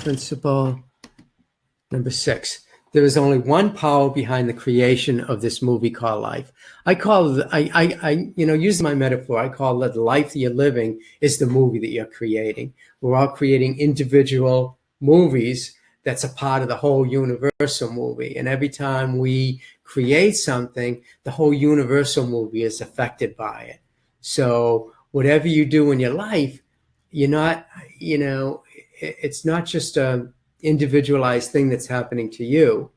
Principle number 6. There is only one power behind the creation of this movie called life. I call it, using my metaphor, I call it the life that you're living is the movie that you're creating. We're all creating individual movies that's a part of the whole universal movie. And every time we create something, the whole universal movie is affected by it. So whatever you do in your life, you're not, it's not just a individualized thing that's happening to you,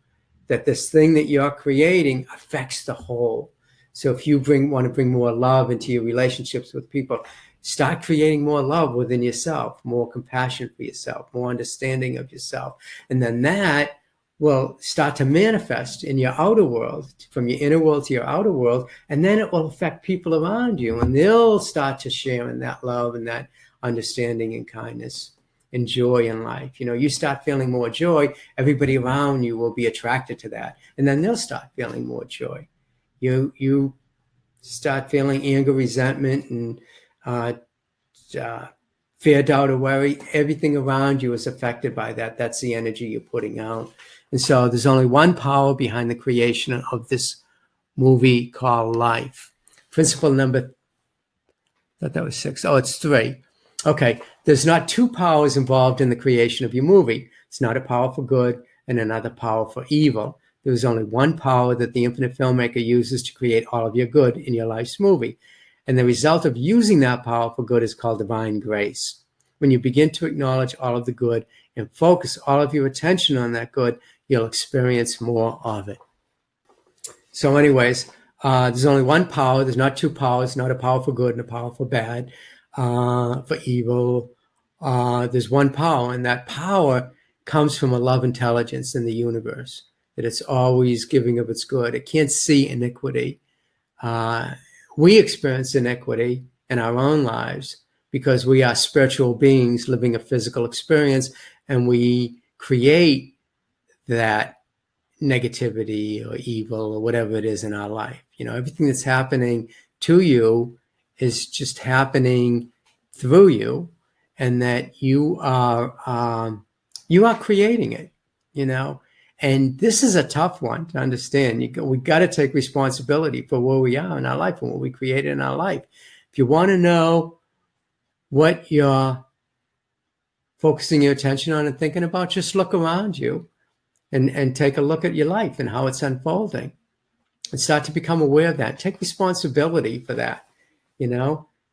that this thing that you're creating affects the whole. So if you want to bring more love into your relationships with people, start creating more love within yourself, more compassion for yourself, more understanding of yourself. And then that will start to manifest in your outer world, from your inner world to your outer world, and then it will affect people around you, and they'll start to share in that love and that understanding and kindness and joy in life. You start feeling more joy, everybody around you will be attracted to that, and then they'll start feeling more joy. You start feeling anger, resentment, and fear, doubt, or worry. Everything around you is affected by that. That's the energy you're putting out. And so there's only one power behind the creation of this movie called life. Principle number, I thought that was 6. Oh, it's 3. Okay, there's not two powers involved in the creation of your movie. It's not a power for good and another power for evil. There's only one power that the infinite filmmaker uses to create all of your good in your life's movie. And the result of using that power for good is called divine grace. When you begin to acknowledge all of the good and focus all of your attention on that good, you'll experience more of it. So anyways, there's only one power. There's not two powers, not a power for good and a power for bad. For evil, there's one power, and that power comes from a love intelligence in the universe, that it's always giving of its good. It can't see iniquity. We experience iniquity in our own lives because we are spiritual beings living a physical experience, and we create that negativity or evil or whatever it is in our life. Everything that's happening to you is just happening through you, and that you are creating it, and this is a tough one to understand. We got to take responsibility for where we are in our life and what we created in our life. If you want to know what you're focusing your attention on and thinking about, just look around you and take a look at your life and how it's unfolding, and start to become aware of that. Take responsibility for that.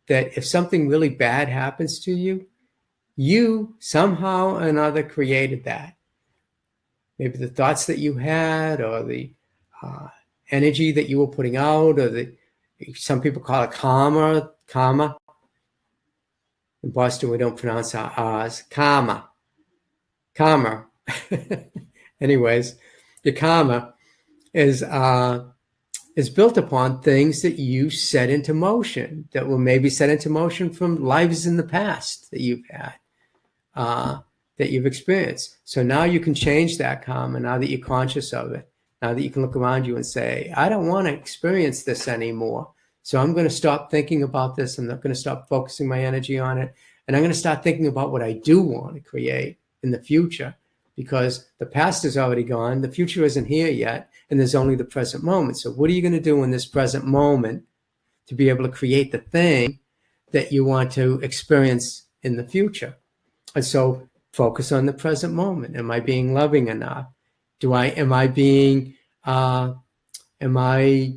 That if something really bad happens to you, you somehow or another created that. Maybe the thoughts that you had, or the energy that you were putting out, or some people call it karma. In Boston, we don't pronounce our R's. Karma. Anyways, your karma is built upon things that you set into motion, that were maybe set into motion from lives in the past that you've had, that you've experienced. So now you can change that karma, now that you're conscious of it, now that you can look around you and say, I don't want to experience this anymore. So I'm going to stop thinking about this. I'm not going to stop focusing my energy on it. And I'm going to start thinking about what I do want to create in the future, because the past is already gone. The future isn't here yet. And there's only the present moment. So what are you going to do in this present moment to be able to create the thing that you want to experience in the future? And so focus on the present moment. Am I being loving enough? Am I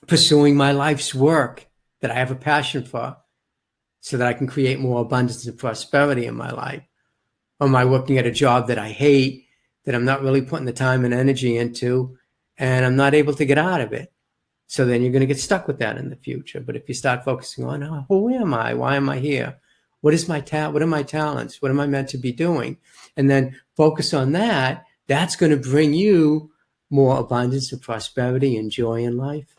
pursuing my life's work that I have a passion for, so that I can create more abundance and prosperity in my life? Or am I working at a job that I hate, that I'm not really putting the time and energy into, and I'm not able to get out of it? So then you're going to get stuck with that in the future. But if you start focusing on, who am I? Why am I here? What are my talents? What am I meant to be doing? And then focus on that. That's going to bring you more abundance and prosperity and joy in life.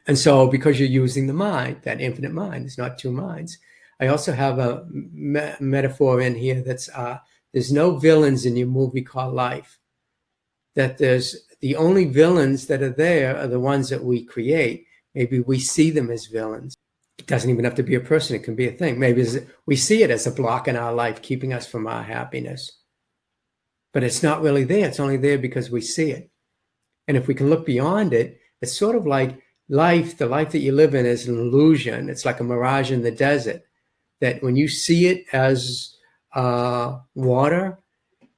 And so because you're using the mind, that infinite mind, there's not two minds. I also have a metaphor in here that's there's no villains in your movie called life. That there's the only villains that are there are the ones that we create. Maybe we see them as villains. It doesn't even have to be a person. It can be a thing. Maybe we see it as a block in our life, keeping us from our happiness. But it's not really there. It's only there because we see it. And if we can look beyond it, it's sort of like life. The life that you live in is an illusion. It's like a mirage in the desert, that when you see it as water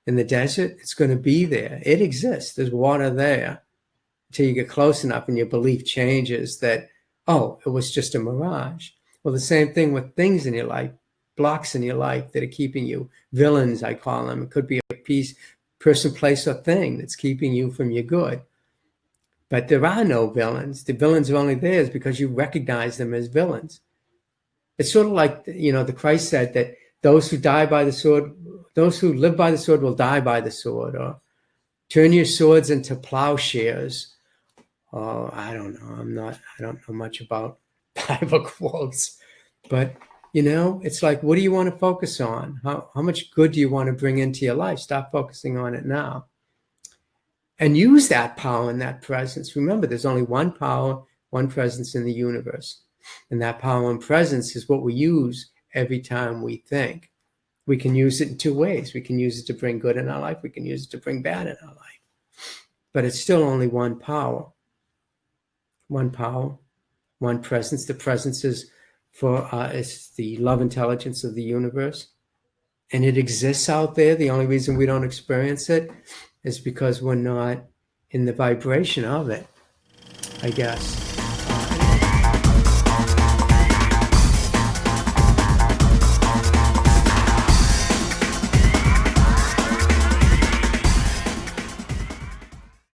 in the desert, it's going to be there. It exists. There's water there until you get close enough and your belief changes that, oh, it was just a mirage. Well, the same thing with things in your life, blocks in your life that are keeping you, villains, I call them. It could be a person, place, or thing that's keeping you from your good. But there are no villains. The villains are only there because you recognize them as villains. It's sort of like, the Christ said that those who die by the sword, those who live by the sword will die by the sword, or turn your swords into plowshares. Oh, I don't know. I don't know much about Bible quotes, but it's like, what do you want to focus on? How much good do you want to bring into your life? Stop focusing on it now. And use that power and that presence. Remember, there's only one power, one presence in the universe. And that power and presence is what we use every time we think. We can use it in two ways. We can use it to bring good in our life. We can use it to bring bad in our life. But it's still only one power. One power, one presence. The presence is it's the love intelligence of the universe. And it exists out there. The only reason we don't experience it is because we're not in the vibration of it, I guess.